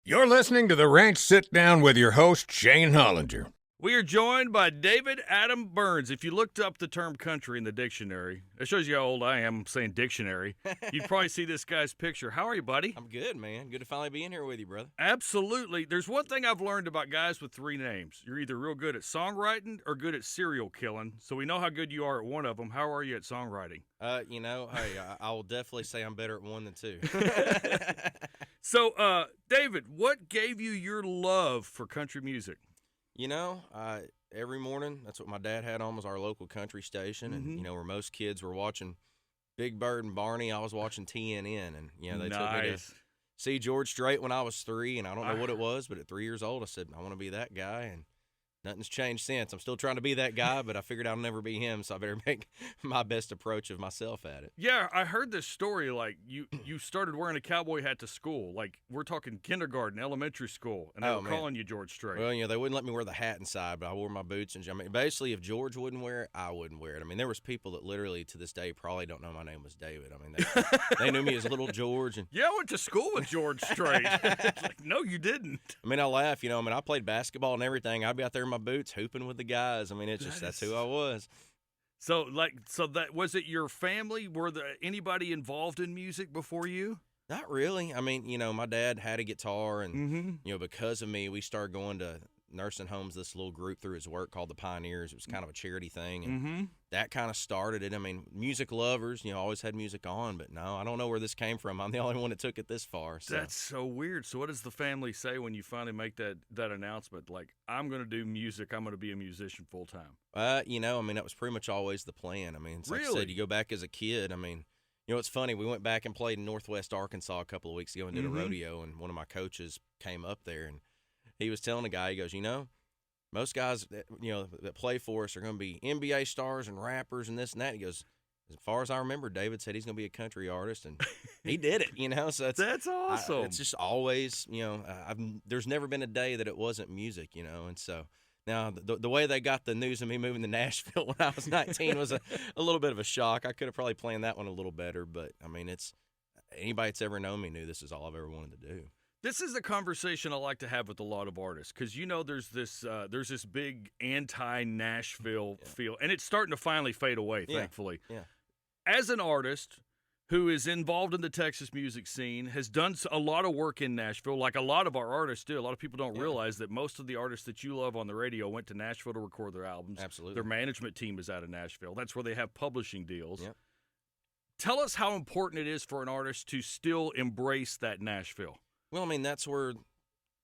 You're listening to The Ranch Sit-Down with your host, Shayne Hollinger. We are joined by David Adam Byrnes. If you looked up the term country in the dictionary, it shows you how old I am saying dictionary. You'd probably see this guy's picture. How are you, buddy? I'm good, man. Good to finally be in here with you, brother. Absolutely. There's one thing I've learned about guys with three names. You're either real good at songwriting or good at serial killing. So we know how good you are at one of them. How are you at songwriting? I will definitely say I'm better at one than two. So, David, what gave you your love for country music? Every morning, that's what my dad had on was our local country station. And, where most kids were watching Big Bird and Barney, I was watching TNN. And, they took me to see George Strait when I was 3. And I don't know what it was, but at 3 years old, I said, I want to be that guy. And nothing's changed since. I'm still trying to be that guy, but I figured I'll never be him, so I better make my best approach of myself at it. Yeah, I heard this story, like, you started wearing a cowboy hat to school. Like, we're talking kindergarten, elementary school, and they were calling you George Strait. Well, they wouldn't let me wear the hat inside, but I wore my boots. And basically, if George wouldn't wear it, I wouldn't wear it. I mean, there was people that literally, to this day, probably don't know my name was David. I mean, they knew me as Little George. And yeah, I went to school with George Strait. It's like, no, you didn't. I mean, I laugh, I played basketball and everything. I'd be out there in my boots hooping with the guys. I mean, that's who I was. So that was it. Your family, were there anybody involved in music before you? Not really. I mean, my dad had a guitar, and because of me, we started going to nursing homes. This little group through his work called the Pioneers. It was kind of a charity thing, and that kind of started it. I mean, music lovers, always had music on, but no, I don't know where this came from. I'm the only one that took it this far. So. That's so weird. So what does the family say when you finally make that announcement? Like, I'm going to do music. I'm going to be a musician full time. That was pretty much always the plan. I mean, it's like I said, you go back as a kid. I mean, it's funny. We went back and played in Northwest Arkansas a couple of weeks ago and did a rodeo, and one of my coaches came up there, and he was telling a guy, he goes, most guys that play for us are going to be NBA stars and rappers and this and that. He goes, as far as I remember, David said he's going to be a country artist, and he did it. So that's awesome. It's just always, there's never been a day that it wasn't music, and so. Now, the way they got the news of me moving to Nashville when I was 19 was a little bit of a shock. I could have probably planned that one a little better, but, I mean, it's anybody that's ever known me knew this is all I've ever wanted to do. This is a conversation I like to have with a lot of artists because, there's this big anti-Nashville feel, and it's starting to finally fade away, thankfully. Yeah. As an artist who is involved in the Texas music scene, has done a lot of work in Nashville, like a lot of our artists do. A lot of people don't realize that most of the artists that you love on the radio went to Nashville to record their albums. Absolutely. Their management team is out of Nashville. That's where they have publishing deals. Yeah. Tell us how important it is for an artist to still embrace that Nashville. Well, I mean, that's where,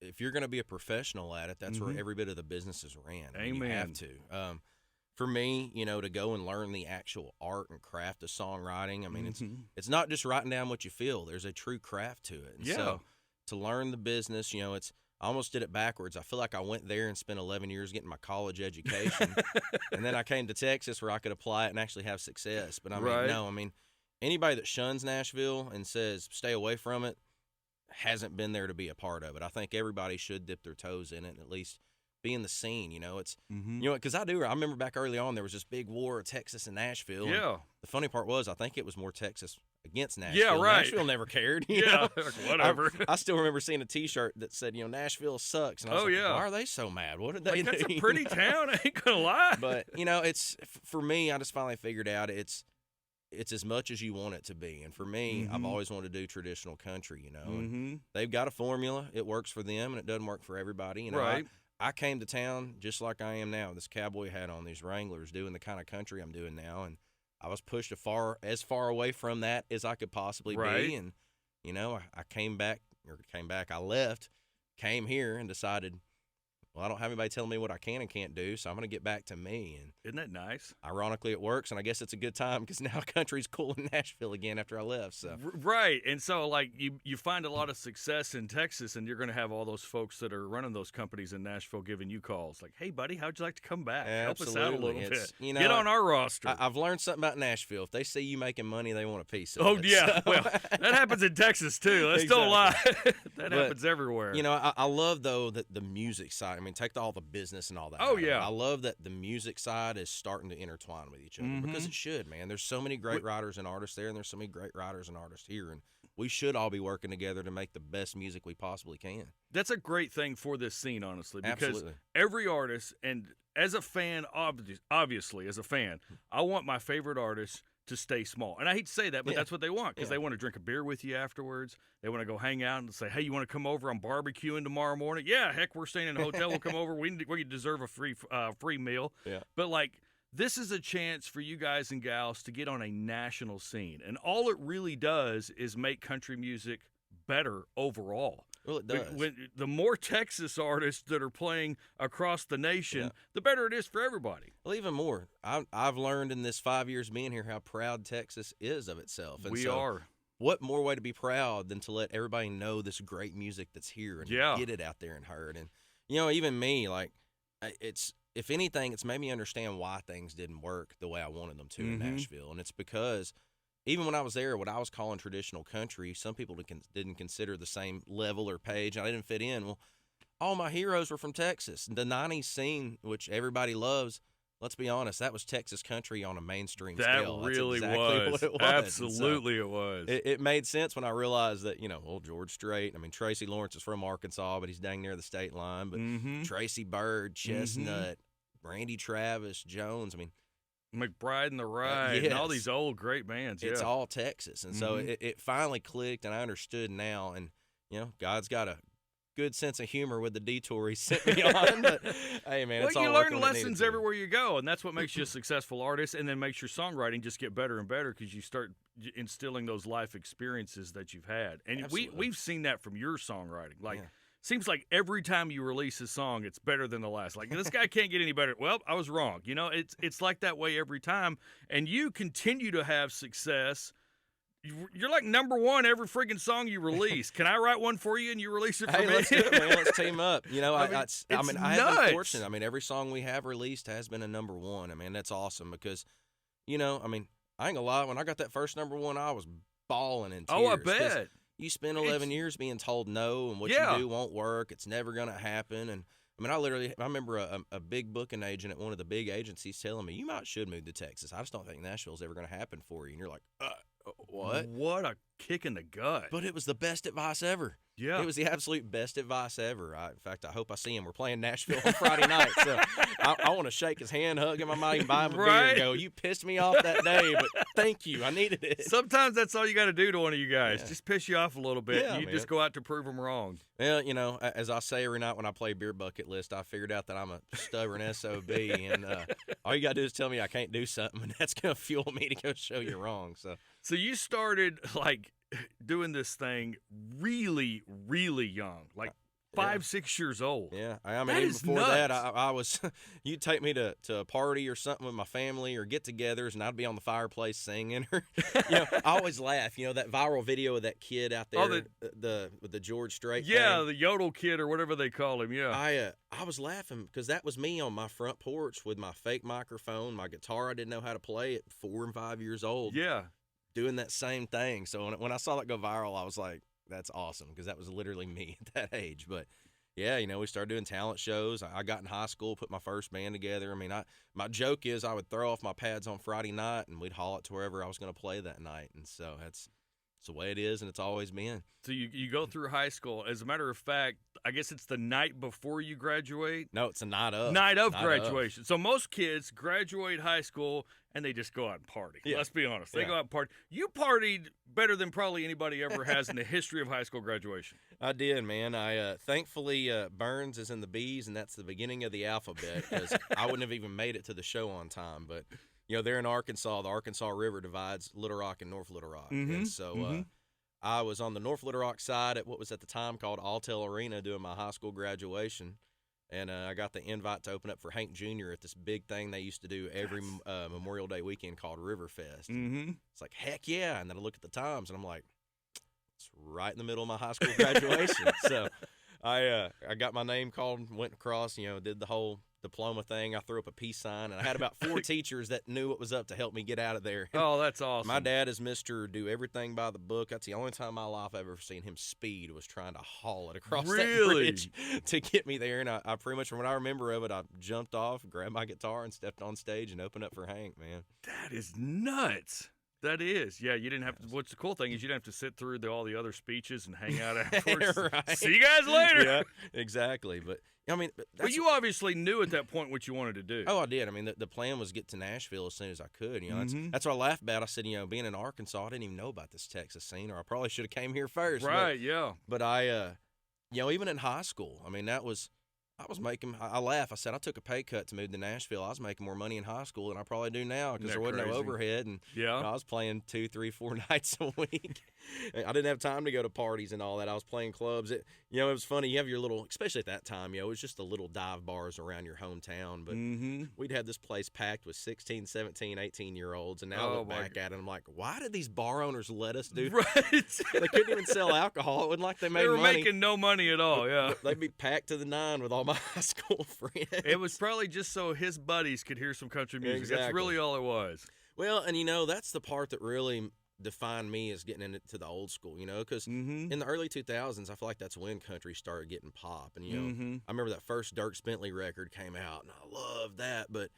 if you're going to be a professional at it, that's where every bit of the business is ran. Amen. You have to. For me, to go and learn the actual art and craft of songwriting, I mean, it's not just writing down what you feel. There's a true craft to it. And so to learn the business, I almost did it backwards. I feel like I went there and spent 11 years getting my college education, and then I came to Texas where I could apply it and actually have success. But, I mean, anybody that shuns Nashville and says stay away from it hasn't been there to be a part of it. I think everybody should dip their toes in it and at least be in the scene. It's because I remember back early on there was this big war of Texas and Nashville. Yeah. And the funny part was I think it was more Texas against Nashville. Yeah, right. Nashville never cared. Whatever. I still remember seeing a T-shirt that said, Nashville sucks. And I was like, why are they so mad? What did they do? That's a pretty town. I ain't gonna lie. But it's for me. I just finally figured out it's as much as you want it to be. And for me, I've always wanted to do traditional country. And they've got a formula. It works for them, and it doesn't work for everybody. Right. I came to town just like I am now, this cowboy hat on, these Wranglers, doing the kind of country I'm doing now, and I was pushed as far away from that as I could possibly be, and I I left, came here, and decided, well, I don't have anybody telling me what I can and can't do, so I'm going to get back to me. And isn't that nice? Ironically, it works, and I guess it's a good time because now country's cool in Nashville again after I left. So right, and so like you find a lot of success in Texas, and you're going to have all those folks that are running those companies in Nashville giving you calls like, "Hey, buddy, how'd you like to come back? Absolutely. Help us out a little bit. Get on our roster." I've learned something about Nashville. If they see you making money, they want a piece of it. Oh yeah, So. Well, that happens in Texas too. Let's don't lie. That happens everywhere. I love though that the music side. I mean, take all the business and all that. Oh yeah, I love that the music side is starting to intertwine with each other because it should, man. There's so many great writers and artists there, and there's so many great writers and artists here, and we should all be working together to make the best music we possibly can. That's a great thing for this scene, honestly, because Absolutely. every artist, and as a fan, obviously, as a fan, I want my favorite artists to stay small. And I hate to say that, but that's what they want, because they want to drink a beer with you afterwards. They want to go hang out and say, hey, you want to come over? I'm barbecuing tomorrow morning. Yeah, heck, we're staying in a hotel. We'll come over. We deserve a free meal. Yeah. But, like, this is a chance for you guys and gals to get on a national scene. And all it really does is make country music better overall. Well, it does. The more Texas artists that are playing across the nation, the better it is for everybody. Well, even more. I've learned in this 5 years being here how proud Texas is of itself. And we so are. What more way to be proud than to let everybody know this great music that's here and get it out there and heard? And, even me, like, if anything, it's made me understand why things didn't work the way I wanted them to in Nashville. And it's because even when I was there, what I was calling traditional country, some people didn't consider the same level or page. I didn't fit in. Well, all my heroes were from Texas. The 90s scene, which everybody loves, let's be honest, that was Texas country on a mainstream scale. That really exactly was. What it was. Absolutely it was. It made sense when I realized that, George Strait, Tracy Lawrence is from Arkansas, but he's dang near the state line. But Tracy Byrd, Chestnut, Randy Travis, Jones, McBride and the Ride, and all these old great bands. It's all Texas. And so it finally clicked, and I understood now. And, God's got a good sense of humor with the detour he sent me on. But, hey, man, it's all you working learn when it lessons needed to. everywhere you go, and that's what makes you a successful artist, and then makes your songwriting just get better and better because you start instilling those life experiences that you've had. And we've seen that from your songwriting. Like, seems like every time you release a song, it's better than the last. Like, this guy can't get any better. Well, I was wrong. It's like that way every time. And you continue to have success. You're like number one every freaking song you release. Can I write one for you and you release it for me? Let's do it, man. Let's team up. I have been fortunate. Every song we have released has been a number one. That's awesome because, I ain't gonna lie. When I got that first number one, I was bawling in tears. Oh, I bet. You spend 11 years being told no, and what you do won't work. It's never going to happen. And I remember a big booking agent at one of the big agencies telling me, you should move to Texas. I just don't think Nashville's ever going to happen for you. And you're like, what? What a kick in the gut. But it was the best advice ever. Yeah. It was the absolute best advice ever. In fact, I hope I see him. We're playing Nashville on Friday night, so I want to shake his hand, hug him. I might even buy him a beer and go, you pissed me off that day, but thank you. I needed it. Sometimes that's all you got to do to one of you guys. Just piss you off a little bit. Yeah, and you just go out to prove them wrong. Well, as I say every night when I play Beer Bucket List, I figured out that I'm a stubborn SOB, and all you got to do is tell me I can't do something, and that's going to fuel me to go show you wrong. So you started, like, doing this thing really, really young, like 5-6 years old. Yeah, even before that, I was. You'd take me to a party or something with my family or get-togethers, and I'd be on the fireplace singing. I always laugh. That viral video of that kid out there, with the George Strait. Yeah, the Yodel kid or whatever they call him. Yeah, I was laughing because that was me on my front porch with my fake microphone, my guitar I didn't know how to play at 4 and 5 years old. Yeah. Doing that same thing. So when I saw that go viral, I was like, that's awesome, because that was literally me at that age. But yeah, we started doing talent shows. I got in high school, put my first band together. My joke is I would throw off my pads on Friday night and we'd haul it to wherever I was going to play that night. And so it's the way it is, and it's always been. So you go through high school. As a matter of fact, I guess it's the night before you graduate. No, it's the night of. Night of graduation. So most kids graduate high school and they just go out and party. Yeah. Let's be honest. They go out and party. You partied better than probably anybody ever has in the history of high school graduation. I did, man. Thankfully, Byrnes is in the B's, and that's the beginning of the alphabet, because I wouldn't have even made it to the show on time. But they're in Arkansas. The Arkansas River divides Little Rock and North Little Rock. And so I was on the North Little Rock side at what was at the time called Alltel Arena doing my high school graduation. And I got the invite to open up for Hank Jr. at this big thing they used to do every Memorial Day weekend called Riverfest. It's like, heck yeah. And then I look at the times, and I'm like, it's right in the middle of my high school graduation. So I got my name called, went across, did the whole diploma thing. I threw up a peace sign, and I had about 4 teachers that knew what was up to help me get out of there. Oh, that's awesome. My dad is Mr. Do everything by the book. That's the only time in my life I've ever seen him speed, was trying to haul it across that bridge to get me there. And I pretty much, from what I remember of it, I jumped off, grabbed my guitar, and stepped on stage and opened up for Hank, man. That is nuts. That is. Yeah, you didn't have to. What's the cool thing is you didn't have to sit through all the other speeches and hang out afterwards. Right. See you guys later. Yeah, exactly. But I mean, But you obviously knew at that point what you wanted to do. Oh, I did. I mean, the plan was get to Nashville as soon as I could. You know, that's what I laughed about. I said, you know, being in Arkansas, I didn't even know about this Texas scene, or I probably should have came here first. Right, yeah. But I, you know, even in high school, I mean, I laugh. I said I took a pay cut to move to Nashville. I was making more money in high school than I probably do now because there wasn't no overhead. And you know, I was playing 2, 3, 4 nights a week. I didn't have time to go to parties and all that. I was playing clubs. It was funny. You have your little, especially at that time, you know, it was just the little dive bars around your hometown. But we'd have this place packed with 16, 17, 18-year-olds. And now I look back at it, and I'm like, why did these bar owners let us do that? Right. They couldn't even sell alcohol. It wasn't like they made money. They were making no money at all, yeah. They'd be packed to the nine with all my high school friends. It was probably just so his buddies could hear some country music. Exactly. That's really all it was. Well, and you know, that's the part that really defined me as getting into the old school, you know, because in the early 2000s, I feel like that's when country started getting pop. And, you know, I remember that first Dierks Bentley record came out, and I loved that. But,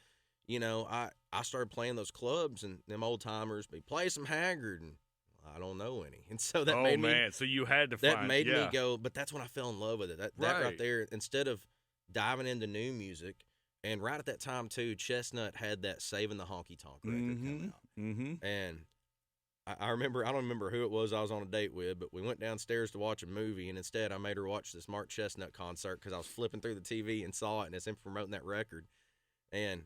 you know, I started playing those clubs, and them old timers, we play some Haggard, and I don't know any. And so that made me. So you had to that made me go, but that's when I fell in love with it. That right there, instead of diving into new music. And right at that time, too, Chestnut had that Saving the Honky Tonk record come out. And I remember, I don't remember who it was I was on a date with, but we went downstairs to watch a movie, and instead I made her watch this Mark Chestnut concert because I was flipping through the TV and saw it, and it's him promoting that record. And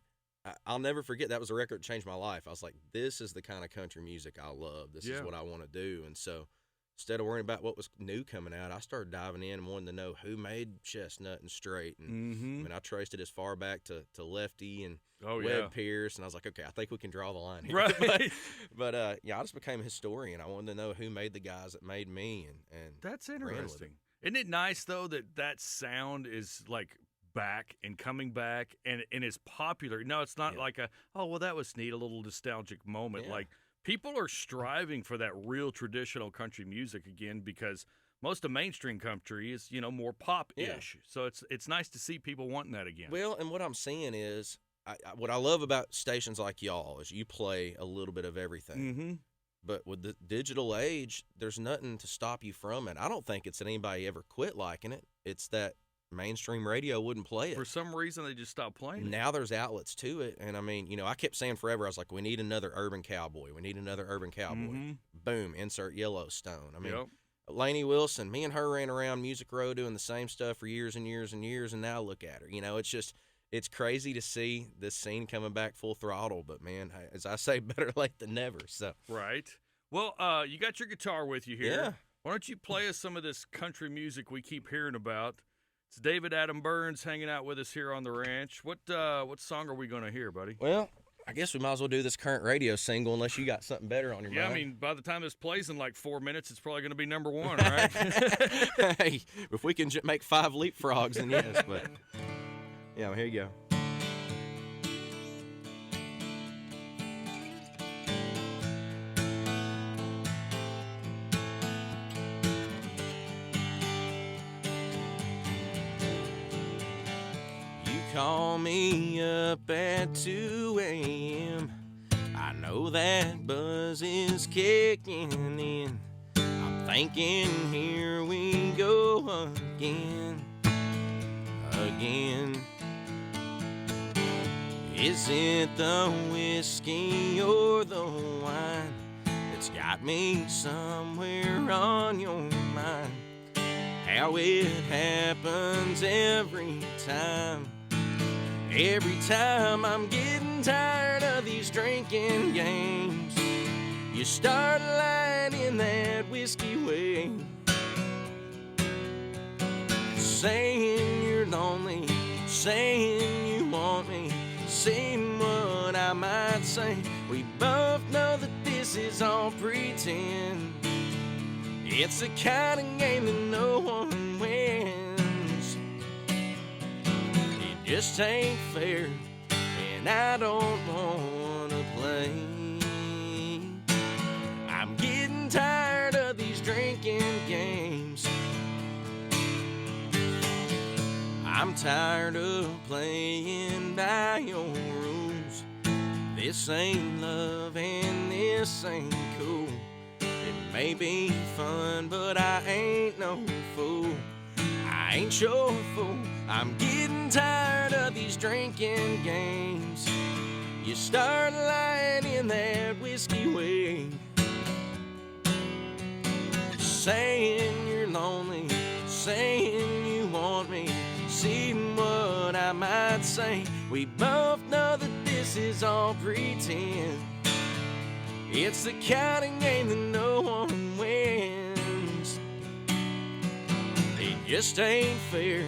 I'll never forget, that was a record that changed my life. I was like, this is the kind of country music I love. This is what I want to do. And so instead of worrying about what was new coming out, I started diving in and wanting to know who made Chestnut and Straight. And I mean, I traced it as far back to Lefty and Webb Pierce, and I was like, okay, I think we can draw the line here. Right. but yeah, I just became a historian. I wanted to know who made the guys that made me, and that's interesting. Isn't it nice though that sound is like back and coming back and is popular? No, it's not like that was neat, a little nostalgic moment. Like, people are striving for that real traditional country music again because most of mainstream country is, you know, more pop-ish. So it's nice to see people wanting that again. Well, and what I'm seeing is, what I love about stations like y'all is you play a little bit of everything. But with the digital age, there's nothing to stop you from it. I don't think it's that anybody ever quit liking it. It's that mainstream radio wouldn't play it. For some reason, they just stopped playing it. Now there's outlets to it. And, I mean, you know, I kept saying forever, I was like, we need another urban cowboy. We need another urban cowboy. Boom, insert Yellowstone. I mean, Lainey Wilson, me and her ran around Music Row doing the same stuff for years and years and years, and now look at her. You know, it's just, it's crazy to see this scene coming back full throttle. But, man, as I say, better late than never. So Right. Well, you got your guitar with you here. Yeah. Why don't you play us some of this country music we keep hearing about? It's David Adam Byrnes hanging out with us here on the ranch. What song are we going to hear, buddy? Well, I guess we might as well do this current radio single unless you got something better on your mind. Yeah, I mean, by the time this plays in like 4 minutes, it's probably going to be number one, right? Hey, if we can make 5 leapfrogs, then yes. But yeah, well, here you go. Call me up at 2 a.m. I know that buzz is kicking in. I'm thinking, here we go again. Is it the whiskey or the wine that's got me somewhere on your mind? How it happens every time. Every time I'm getting tired of these drinking games, you start lighting that whiskey way, saying you're lonely, saying you want me, saying what I might say. We both know that this is all pretend. It's the kind of game that no one wins. Just ain't fair, and I don't wanna play. I'm getting tired of these drinking games. I'm tired of playing by your rules. This ain't love and this ain't cool. It may be fun, but I ain't no fool. I ain't your fool. I'm getting tired of these drinking games. You start lying in that whiskey way, saying you're lonely, saying you want me, seeing what I might say. We both know that this is all pretend. It's the kind of game that no one wins. It just ain't fair,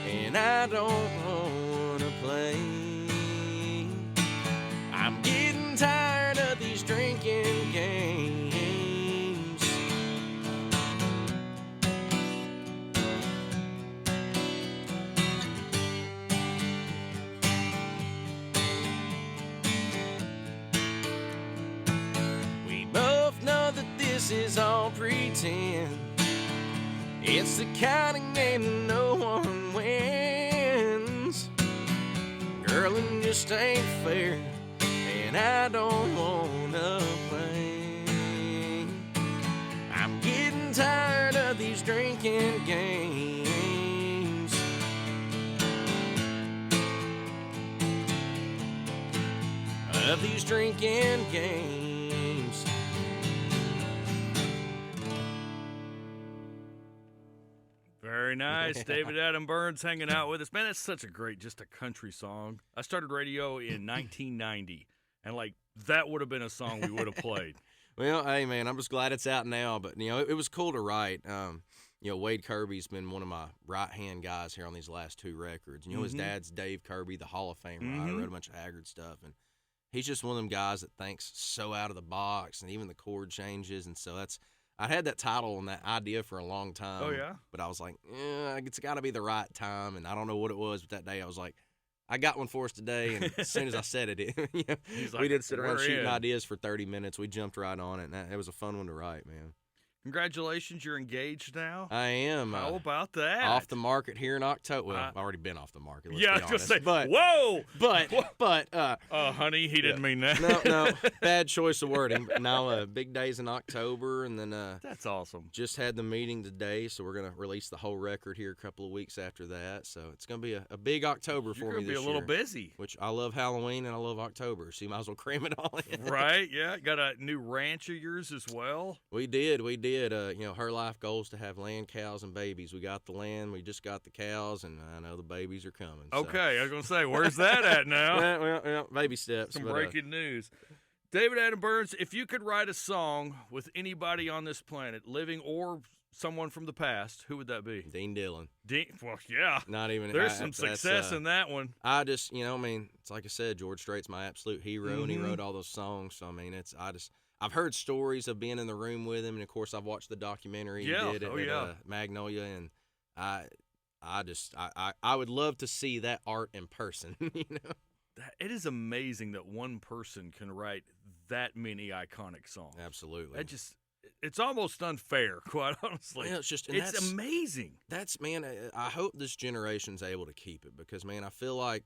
and I don't wanna play. I'm getting tired of these drinking games. We both know that this is all pretend. It's the kind of game that no one wins. Girl, it just ain't fair, and I don't wanna play. I'm getting tired of these drinking games. Of these drinking games. Very nice. David Adam Byrnes hanging out with us. Man, that's such a great, just a country song. I started radio in 1990, and like that would have been a song we would have played. Well, hey, man, I'm just glad it's out now. But, it was cool to write. Wade Kirby's been one of my right-hand guys here on these last two records. His dad's Dave Kirby, the Hall of Fame writer, wrote a bunch of Haggard stuff. And he's just one of them guys that thinks so out of the box, and even the chord changes. And so I had that title and that idea for a long time. Oh, yeah? But I was like, it's got to be the right time. And I don't know what it was, but that day I was like, I got one for us today. And as soon as I said it, we did sit around shooting ideas for 30 minutes. We jumped right on it. And it was a fun one to write, man. Congratulations, you're engaged now. I am. How about that? Off the market here in October. Well, I've already been off the market. Let's yeah, be I was honest. going to say, whoa! But, honey, he didn't mean that. No, bad choice of wording. Now, big days in October, and then that's awesome. Just had the meeting today, so we're going to release the whole record here a couple of weeks after that. So it's going to be a big October for me this year. You're going to be a little busy. Which I love Halloween and I love October, so you might as well cram it all in. Right, yeah. Got a new ranch of yours as well? We did. Her life goal is to have land, cows, and babies. We got the land, we just got the cows, and I know the babies are coming. So. Okay, I was going to say, where's that at now? well, baby steps. Some breaking news. David Adam Byrnes, if you could write a song with anybody on this planet, living or someone from the past, who would that be? Dean Dillon. Well, yeah. Not even. There's some success in that one. I just, it's like I said, George Strait's my absolute hero, and he wrote all those songs. So, I've heard stories of being in the room with him, and of course, I've watched the documentary he did at Magnolia, and I would love to see that art in person. It is amazing that one person can write that many iconic songs. Absolutely. It's almost unfair, quite honestly. Yeah, it's amazing. I hope this generation's able to keep it because, man, I feel like,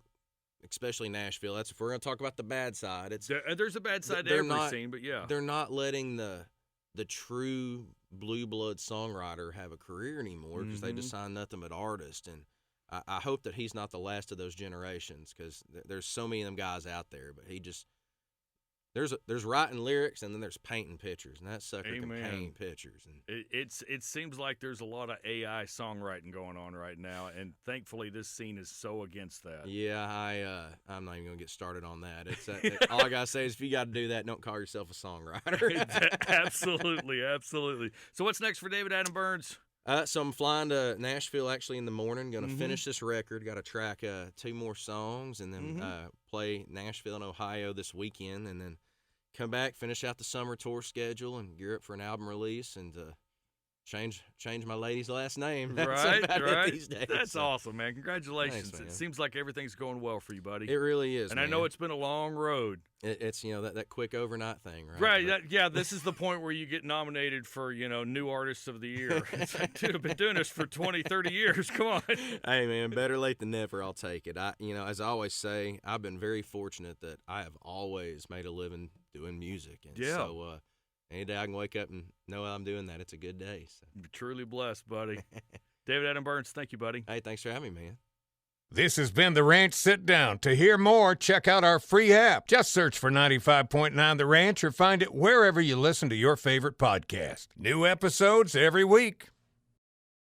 especially Nashville, that's if we're going to talk about the bad side. There's a bad side to every scene, but yeah. They're not letting the true blue blood songwriter have a career anymore because they just sign nothing but artists. And I hope that he's not the last of those generations because there's so many of them guys out there, but he just – there's writing lyrics and then there's painting pictures, and that sucker can paint pictures. And it seems like there's a lot of AI songwriting going on right now, and thankfully this scene is so against that. Yeah, I'm not even going to get started on that. It's all I got to say is if you got to do that, don't call yourself a songwriter. Absolutely, absolutely. So what's next for David Adam Byrnes? So I'm flying to Nashville actually in the morning. Going to finish this record. Got to track 2 more songs and then play Nashville and Ohio this weekend, and then come back, finish out the summer tour schedule, and gear up for an album release. And change my lady's last name. Right, That's about right. it these days. That's So, awesome, man. Congratulations. Thanks, man. It seems like everything's going well for you, buddy. It really is, and man. I know it's been a long road. It's that quick overnight thing, right? Right. But- This is the point where you get nominated for, New Artist of the Year. It's like, dude, I've been doing this for 20, 30 years. Come on. Hey, man, better late than never. I'll take it. As I always say, I've been very fortunate that I have always made a living doing music. And Yeah. so any day I can wake up and know I'm doing that, it's a good day. So. You're truly blessed, buddy. David Adam Byrnes, thank you, buddy. Hey, thanks for having me, man. This has been The Ranch Sit Down. To hear more, check out our free app. Just search for 95.9 The Ranch or find it wherever you listen to your favorite podcast. New episodes every week.